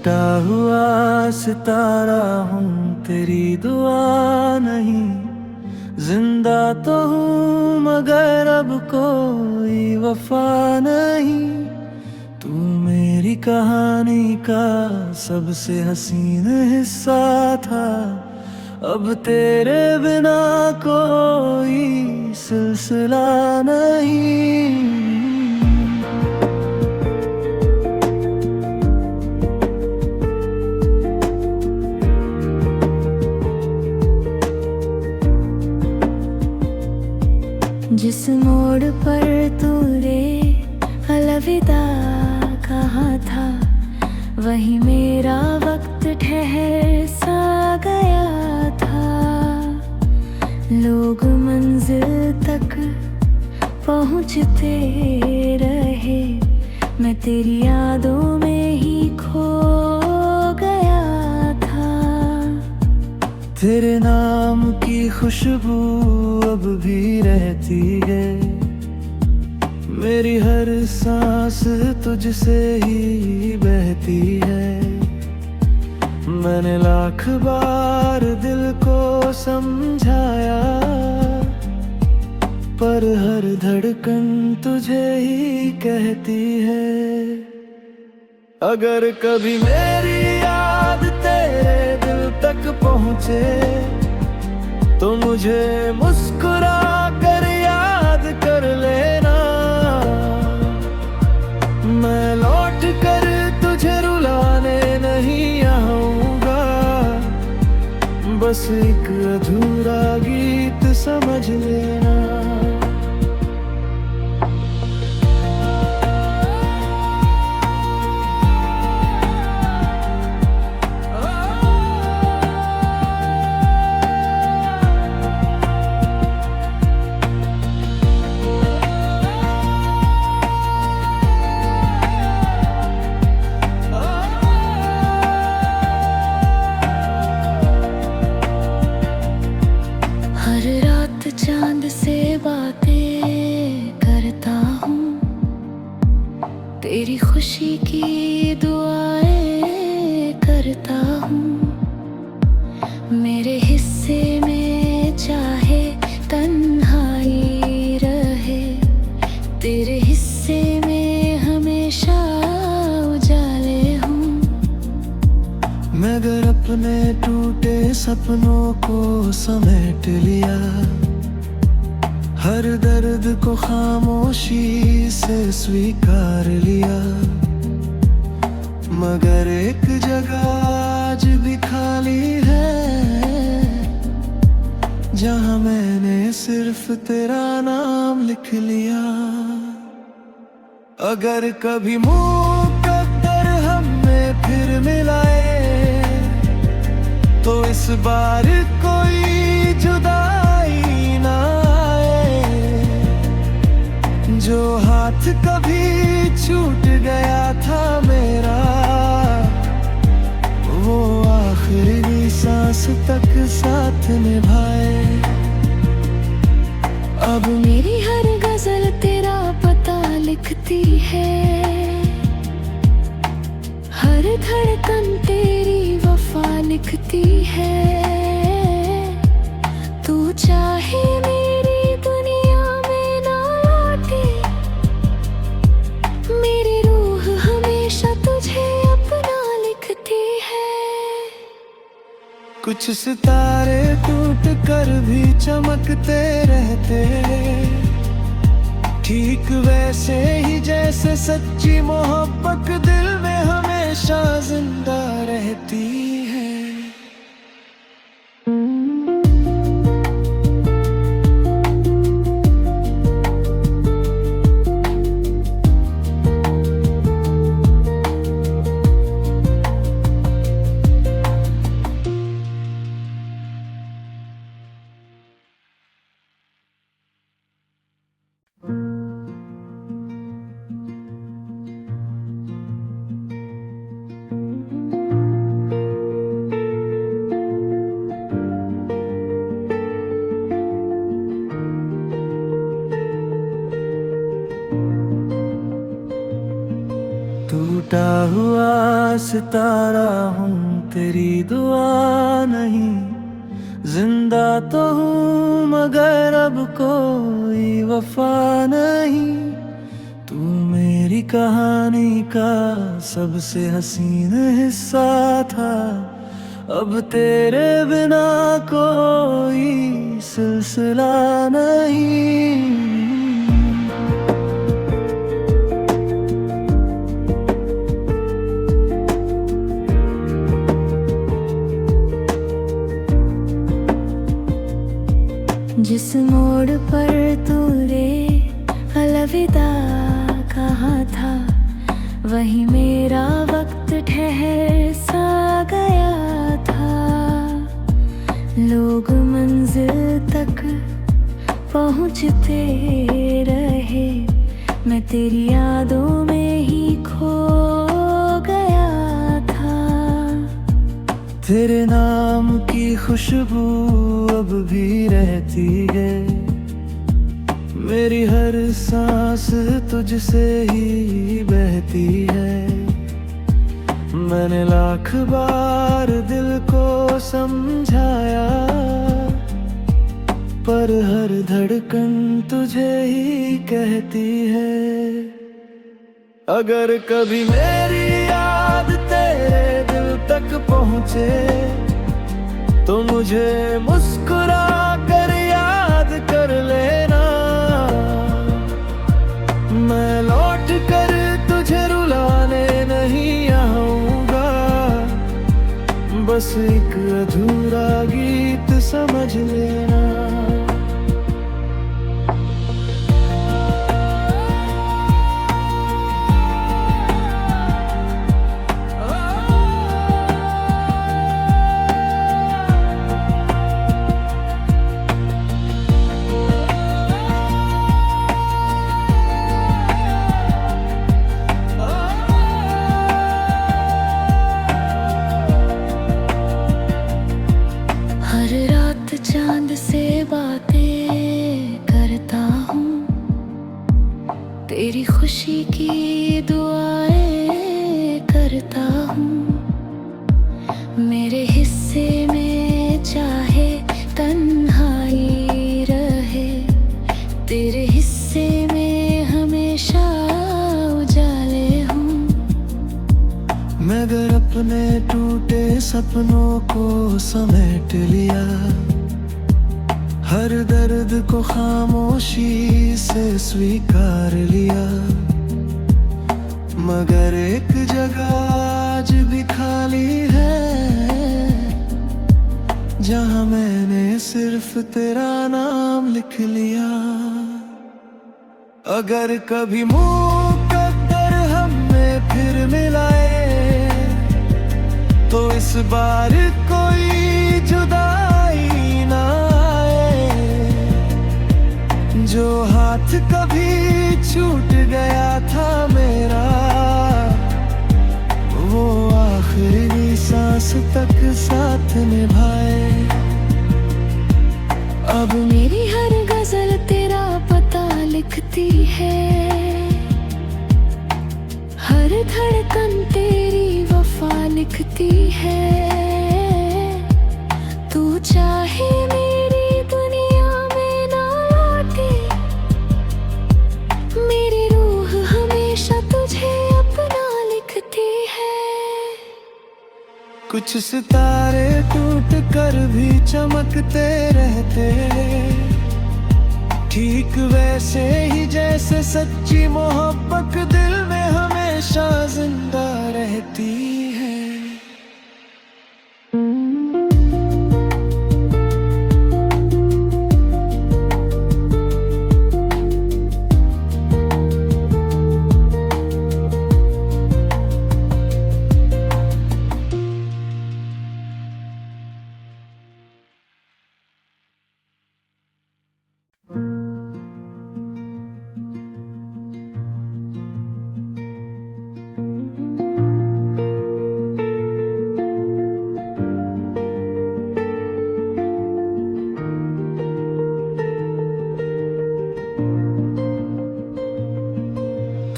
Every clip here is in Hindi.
टूटा हुआ सितारा हूँ, तेरी दुआ नहीं। जिंदा तो हूँ मगर अब कोई वफा नहीं। तू मेरी कहानी का सबसे हसीन हिस्सा था। अब तेरे बिना कोई सिलसिला नहीं। जिस मोड़ पर तूने अलविदा कहा था, वही मेरा वक्त ठहर सा गया था। लोग मंजिल तक पहुंचते रहे, मैं तेरी यादों में ही खो गया था। तेरे नाम की खुशबू अब भी रहती है, मेरी हर सांस तुझसे ही बहती है। मैंने लाख बार दिल को समझाया, पर हर धड़कन तुझे ही कहती है। अगर कभी मेरी याद तेरे दिल तक पहुँचे, तो मुझे मुस्कुरा कर याद कर लेना। मैं लौट कर तुझे रुलाने नहीं आऊंगा, बस एक अधूरा गीत समझ लेना। हर रात चांद से बातें करता हूँ, तेरी खुशी की दुआएं करता हूँ। मेरे हिस्से में चाहे तन्हाई रहे, तेरे हिस्से में हमेशा उजाले हूँ। मगर अपने टूटे सपनों को समेट लिया, हर दर्द को खामोशी से स्वीकार लिया। मगर एक जगह आज भी खाली है, जहां मैंने सिर्फ तेरा नाम लिख लिया। अगर कभी मुकद्दर हमें फिर मिलाए, तो इस बार कोई जुदाई ना आए। जो हाथ कभी छूट गया था मेरा, वो आखिरी सांस तक साथ निभाए। अब मेरी हर गजल तेरा पता लिखती है, हर धड़कन तेरी वफा लिखती है। तू चाहे मेरी दुनिया में ना लौटे, मेरी रूह हमेशा तुझे अपना लिखती है। कुछ सितारे टूट कर भी चमकते रहते, ठीक वैसे ही जैसे सच्ची मोहब्बत दिल में हमेशा जिंदा रहती है। टूटा हुआ सितारा हूँ, तेरी दुआ नहीं। जिंदा तो हूँ मगर अब कोई वफा नहीं। तू मेरी कहानी का सबसे हसीन हिस्सा था। अब तेरे बिना कोई सिलसिला नहीं। जिस मोड़ पर तूने अलविदा कहा था, वही मेरा वक्त ठहर सा गया था। लोग मंजिल तक पहुंचते रहे, मैं तेरी यादों में ही खो गया था। तेरे नाम की खुशबू अब भी रहती है, मेरी हर सांस तुझसे ही बहती है। मैंने लाख बार दिल को समझाया, पर हर धड़कन तुझे ही कहती है। अगर कभी मेरी याद तेरे दिल तक पहुँचे, तो मुझे मुस्कुरा कर याद कर लेना। मैं लौट कर तुझे रुलाने नहीं आऊंगा, बस एक अधूरा गीत समझ लेना। हर रात चांद से बातें करता हूँ, तेरी खुशी की दुआएं करता हूँ। मेरे हिस्से में चाहे तन्हाई रहे, तेरे हिस्से में हमेशा उजाले हूँ। मगर अपने टूटे सपनों को समेट लिया, हर दर्द को खामोशी से स्वीकार लिया। मगर एक जगह आज भी खाली है, जहां मैंने सिर्फ तेरा नाम लिख लिया। अगर कभी मुकद्दर हमें फिर मिलाए, तो इस बार कोई जुदाई ना आए। जो हाथ कभी छूट गया था मेरा, वो आखिरी सांस तक साथ निभाए। अब मेरी हर गजल तेरा पता लिखती है, हर धड़कन तेरी वफा लिखती है। तू चाहे मेरी दुनिया में ना लौटे, मेरी रूह हमेशा तुझे अपना लिखती है। कुछ सितारे टूट कर भी चमकते रहते, ठीक वैसे ही जैसे सच्ची मोहब्बत दिल में हमेशा जिंदा रहती है।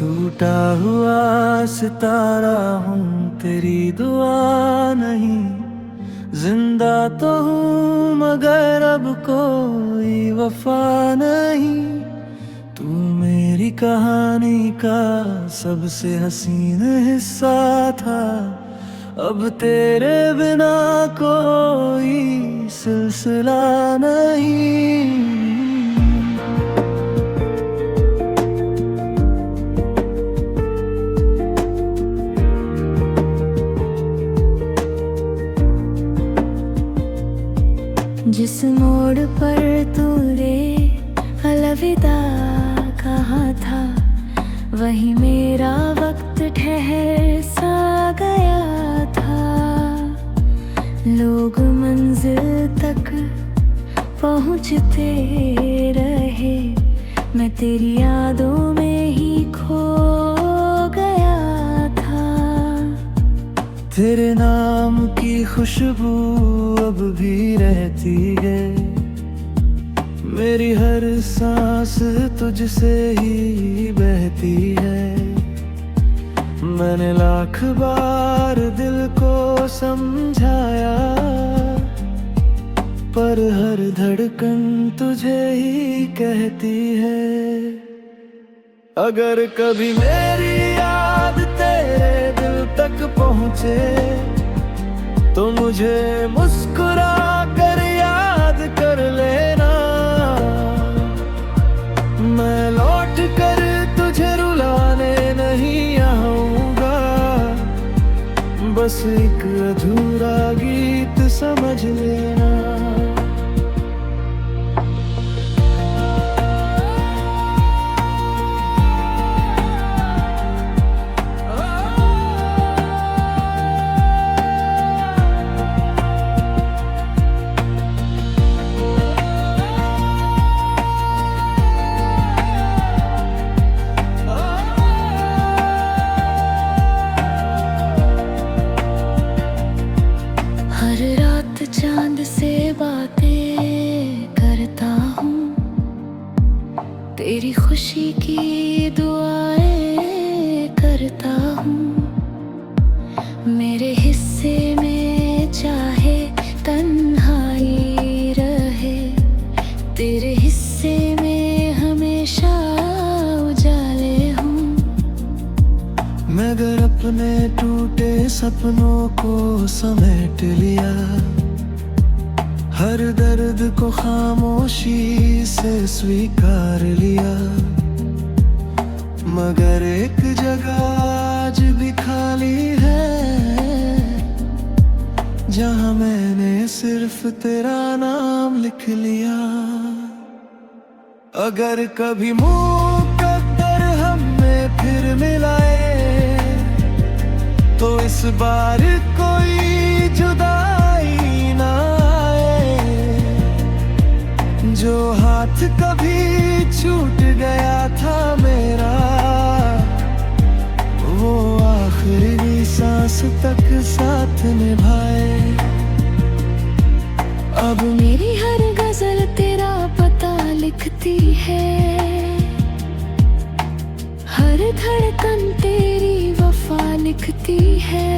टूटा हुआ सितारा हूँ, तेरी दुआ नहीं। जिंदा तो हूँ मगर अब कोई वफा नहीं। तू मेरी कहानी का सबसे हसीन हिस्सा था। अब तेरे बिना कोई सिलसिला नहीं। जिस मोड़ पर तूने अलविदा कहा था, वही मेरा वक्त ठहर सा गया था। लोग मंजिल तक पहुंचते रहे, मैं तेरी यादों में ही खो गया था। तेरे नाम की खुशबू अब भी रहती है, मेरी हर सांस तुझसे ही बहती है। मैंने लाख बार दिल को समझाया, पर हर धड़कन तुझे ही कहती है। अगर कभी मेरी याद तेरे दिल तक पहुँचे, तो मुझे मुस्कुरा कर याद कर लेना। मैं लौट कर तुझे रुलाने नहीं आऊंगा, बस एक अधूरा गीत समझ लेना। हर रात चांद से बातें करता हूँ, तेरी खुशी की दुआएं करता हूँ। मेरे हिस्से में चाहे तन्हाई रहे, तेरे हिस्से में हमेशा उजाले हूँ। मगर अपने टूटे सपनों को समेट लिया, हर दर्द को खामोशी से स्वीकार लिया। मगर एक जगह आज भी खाली है, जहां मैंने सिर्फ तेरा नाम लिख लिया। अगर कभी मुकद्दर हमें फिर मिलाए, तो इस बार कोई जुदाई ना आए। जो हाथ कभी छूट गया था मेरा, वो आखिरी सांस तक साथ निभाए। अब मेरी हर गजल तेरा पता लिखती है, हर धड़कन तेरी वफा लिखती है।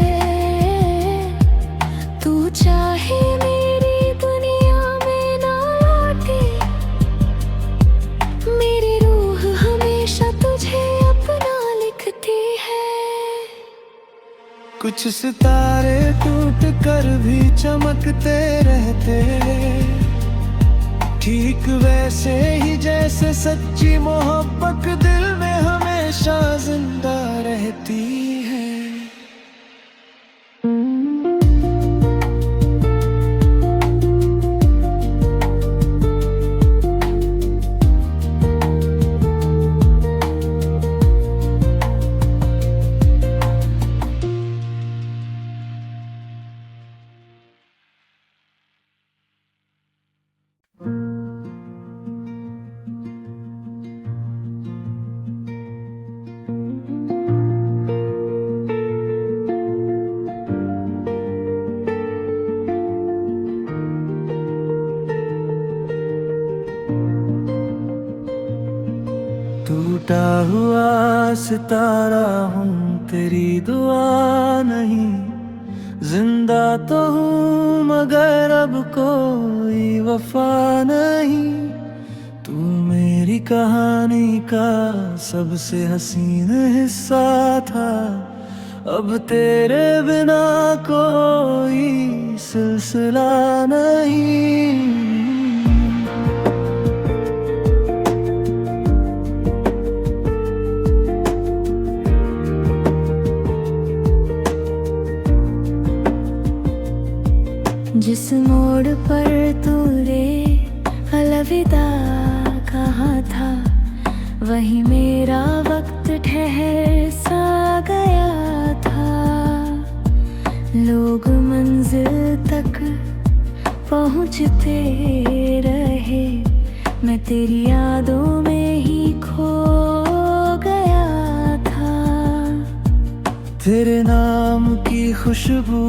तू चाहे मेरी दुनिया में ना लौटे, मेरी रूह हमेशा तुझे अपना लिखती है। कुछ सितारे टूट कर भी चमकते रहते, ठीक वैसे ही जैसे सच्ची मोहब्बत दिल में हमेशा जिंदा रहती है। टूटा हुआ सितारा हूँ, तेरी दुआ नहीं। जिंदा तो हूँ मगर अब कोई वफा नहीं। तू मेरी कहानी का सबसे हसीन हिस्सा था। अब तेरे बिना कोई सिलसिला नहीं। जिस मोड़ पर तूने अलविदा कहा था, वही मेरा वक्त ठहर सा गया था। लोग मंजिल तक पहुंचते रहे, मैं तेरी यादों में ही खो गया था। तेरे नाम की खुशबू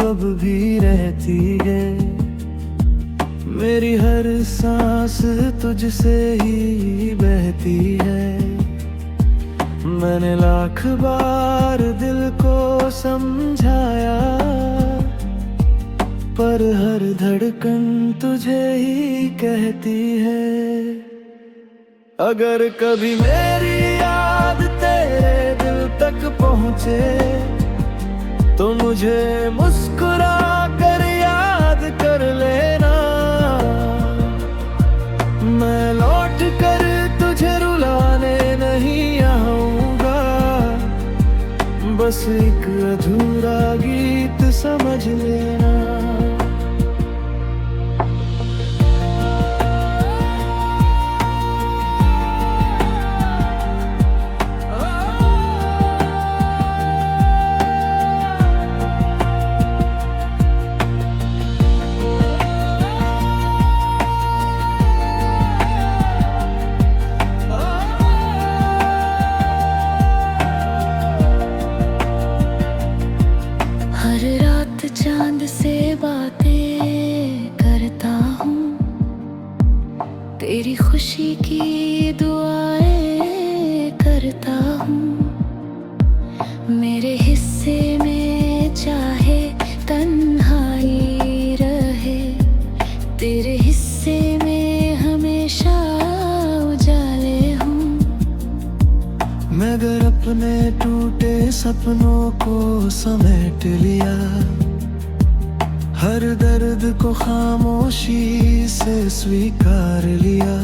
अब भी रहती है, मेरी हर सांस तुझसे ही बहती है। मैंने लाख बार दिल को समझाया, पर हर धड़कन तुझे ही कहती है। अगर कभी मेरी याद तेरे दिल तक पहुँचे, तो मुझे मुस्कुरा कर याद कर लेना। मैं लौट कर तुझे रुलाने नहीं आऊंगा, बस एक अधूरा गीत समझ लेना। हर रात चांद से बातें करता हूँ, तेरी खुशी की दुआएं करता हूँ। मेरे हिस्से में चाहे तन्हाई रहे, तेरे हिस्से में हमेशा उजाले हूँ। मगर अपने टूटे सपनों को समेट लिया, हर दर्द को खामोशी से स्वीकार लिया।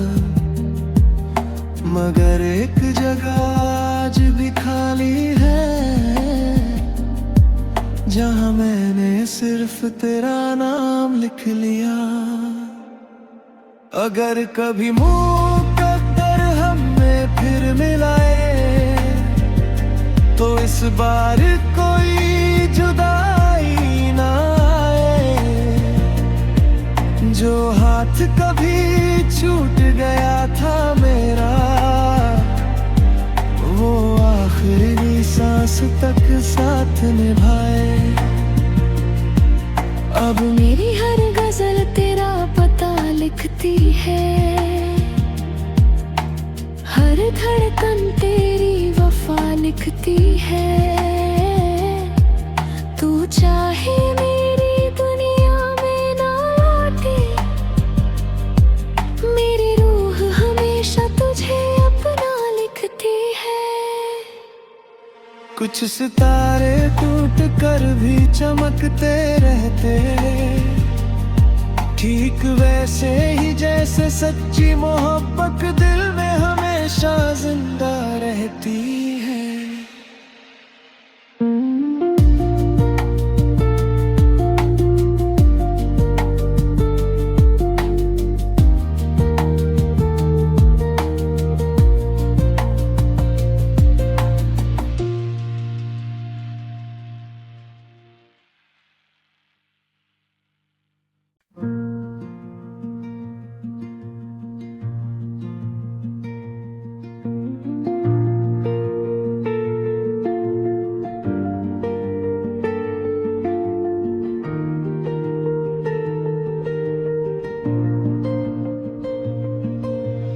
मगर एक जगह आज भी खाली है, जहां मैंने सिर्फ तेरा नाम लिख लिया। अगर कभी मुकद्दर हमें फिर मिलाए, तो इस बार कोई जुदाई ना आए। जो हाथ कभी छूट गया था मेरा, वो आखिरी सांस तक साथ निभाए। अब मेरी हर गजल तेरा पता लिखती है, हर धड़कन तेरी वफा लिखती है। तू चाहे मेरी दुनिया में ना लौटे, मेरी रूह हमेशा तुझे अपना लिखती है। कुछ सितारे टूट कर भी चमकते रहते, ठीक वैसे ही जैसे सच्ची मोहब्बत दिल में हमेशा जिंदा रहती है।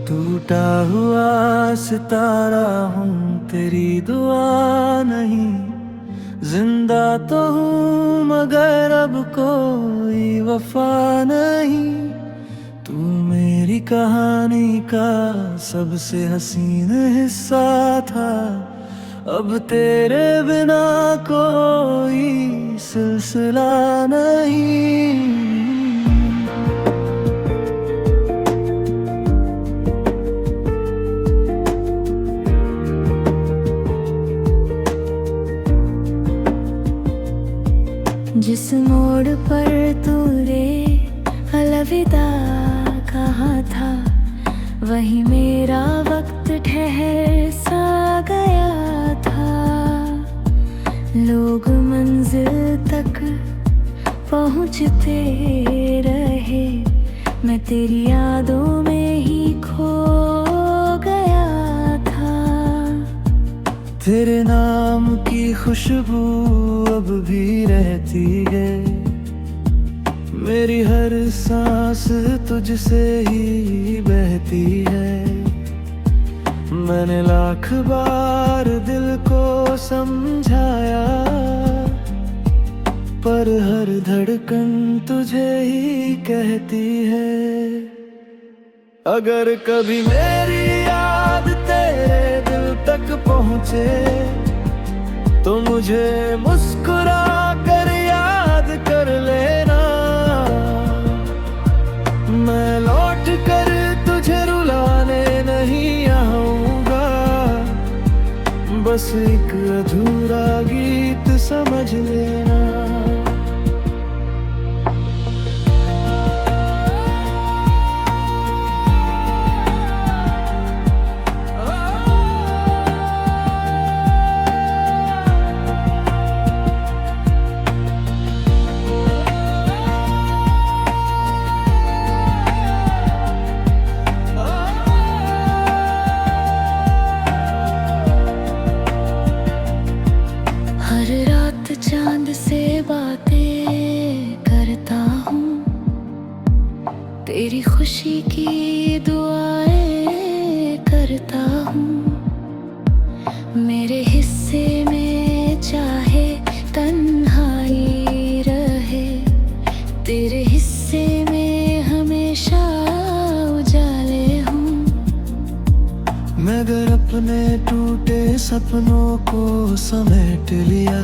टूटा हुआ सितारा हूँ, तेरी दुआ नहीं। जिंदा तो हूँ मगर अब कोई वफा नहीं। तू मेरी कहानी का सबसे हसीन हिस्सा था। अब तेरे बिना कोई सिलसिला नहीं। जिस मोड़ पर तूने अलविदा कहा था, वही मेरा वक्त ठहर सा गया था। लोग मंजिल तक पहुंचते रहे, मैं तेरी यादों में ही खो गया था। तेरे नाम की खुशबू अब भी रहती है। मेरी हर सांस तुझसे ही बहती है। मैंने लाख बार दिल को समझाया, पर हर धड़कन तुझे ही कहती है। अगर कभी मेरी याद तेरे दिल तक पहुँचे, तो मुझे मुस्कुरा कर याद कर लेना। मैं लौट कर तुझे रुलाने नहीं आऊंगा, बस एक अधूरा गीत समझ लेना। हर रात चांद से बातें करता हूँ, तेरी खुशी की दुआएं करता हूँ। मेरे हिस्से में चाहे तन्हाई रहे, तेरे हिस्से में हमेशा उजाले हूँ। मगर अपने टूटे सपनों को समेट लिया,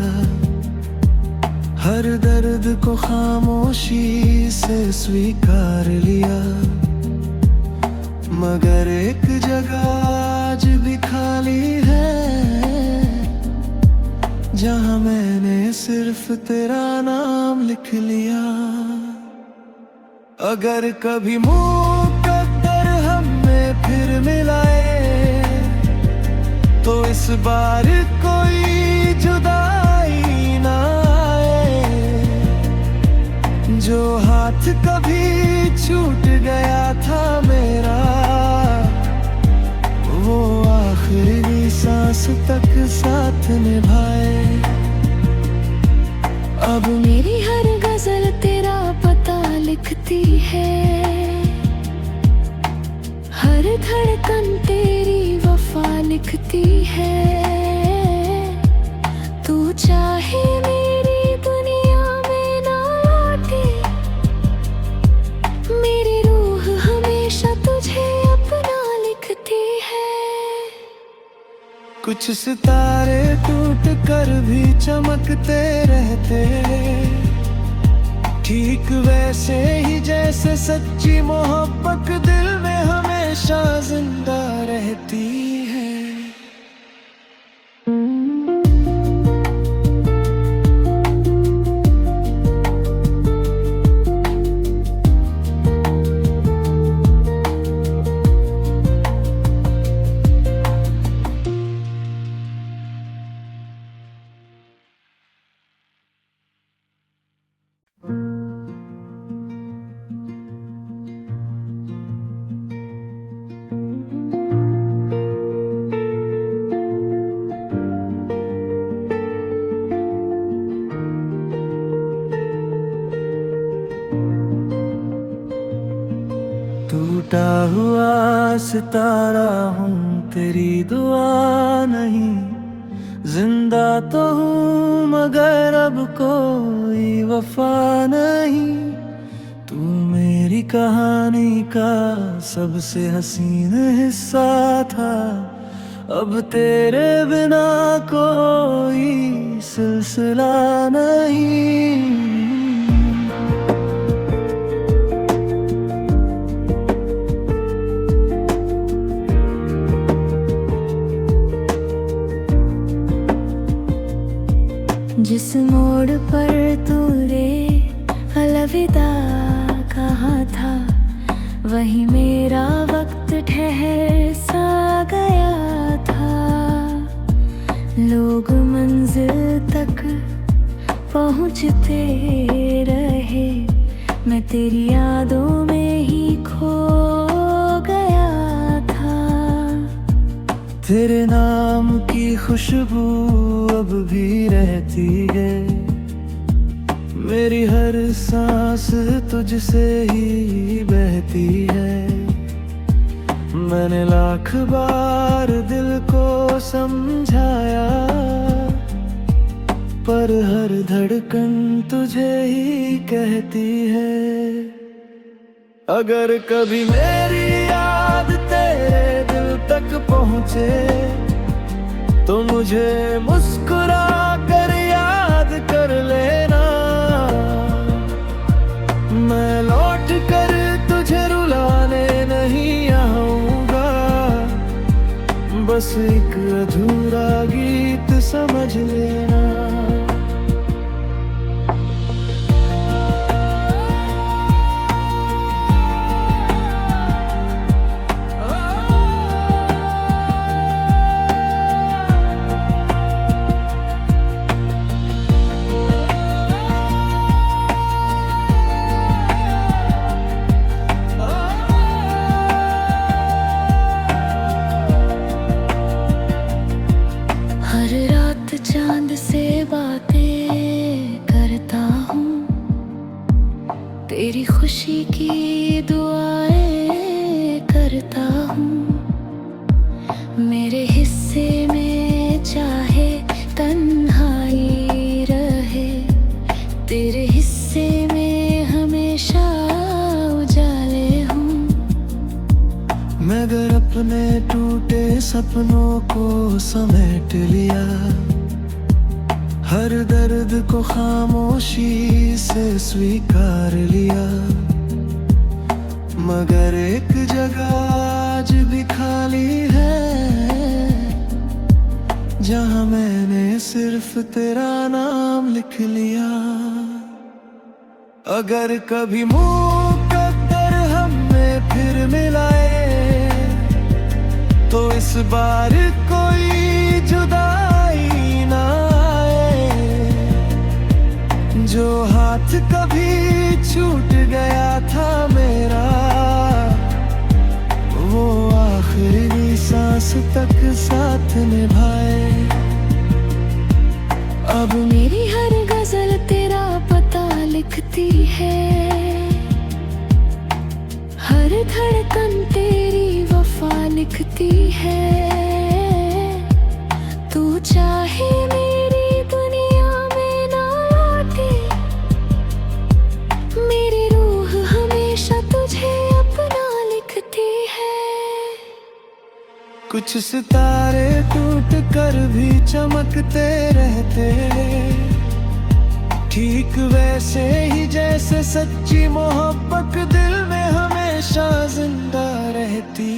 हर दर्द को खामोशी से स्वीकार लिया। मगर एक जगह आज भी खाली है, जहां मैंने सिर्फ तेरा नाम लिख लिया। अगर कभी मुकद्दर हमें फिर मिलाए, तो इस बार कोई जुदाई ना आए। जो हाथ कभी छूट गया था मेरा, वो आखिरी सांस तक साथ निभाए। अब मेरी हर गजल तेरा पता लिखती है, हर धड़कन तेरी वफा लिखती है। तू चाहे मेरी दुनिया में ना लौटे, मेरी रूह हमेशा तुझे अपना लिखती है। कुछ सितारे टूट कर भी चमकते रहते, ठीक वैसे ही जैसे सच्ची मोहब्बत दिल में हमेशा जिंदा रहती है। टूटा हुआ सितारा हूँ तेरी दुआ नहीं। जिंदा तो हूँ मगर अब कोई वफा नहीं। तू मेरी कहानी का सबसे हसीन हिस्सा था। अब तेरे बिना कोई सिलसिला नहीं। जिस मोड़ पर तूने अलविदा कहा था, वही मेरा वक्त ठहर सा गया था। लोग मंजिल तक पहुंचते रहे, मैं तेरी यादों में ही खो गया था। तेरे नाम की खुशबू अब भी रहती है। मेरी हर सांस तुझसे ही बहती है। मैंने लाख बार दिल को समझाया, पर हर धड़कन तुझे ही कहती है। अगर कभी मेरी याद तेरे दिल तक पहुँचे, तो मुझे मुस्कुरा कर याद कर लेना। मैं लौट कर तुझे रुलाने नहीं आऊंगा, बस एक अधूरा गीत समझ लेना। हर रात चांद से बातें करता हूँ, तेरी खुशी की दुआएं करता हूँ। मेरे हिस्से में चाहे तन्हाई रहे, तेरे हिस्से में हमेशा उजाले हूँ। मगर अपने टूटे सपनों को समेट लिया, हर दर्द को खामोशी से स्वीकार लिया। मगर एक जगह आज भी खाली है, जहां मैंने सिर्फ तेरा नाम लिख लिया। अगर कभी मुकद्दर हमें फिर मिलाए, तो इस बार कोई जुदाई ना आए। जो हाथ कभी छूट गया था मेरा, वो आखिरी सांस तक साथ निभाए। अब मेरी हर गजल तेरा पता लिखती है, हर धड़कन तेरी वफा लिखती है। तू चाहे मेरी दुनिया में ना लौटे, मेरी रूह हमेशा तुझे अपना लिखती है। कुछ सितारे टूट कर भी चमकते रहते, ठीक वैसे ही जैसे सच्ची मोहब्बत दिल में हमेशा जिंदा रहती।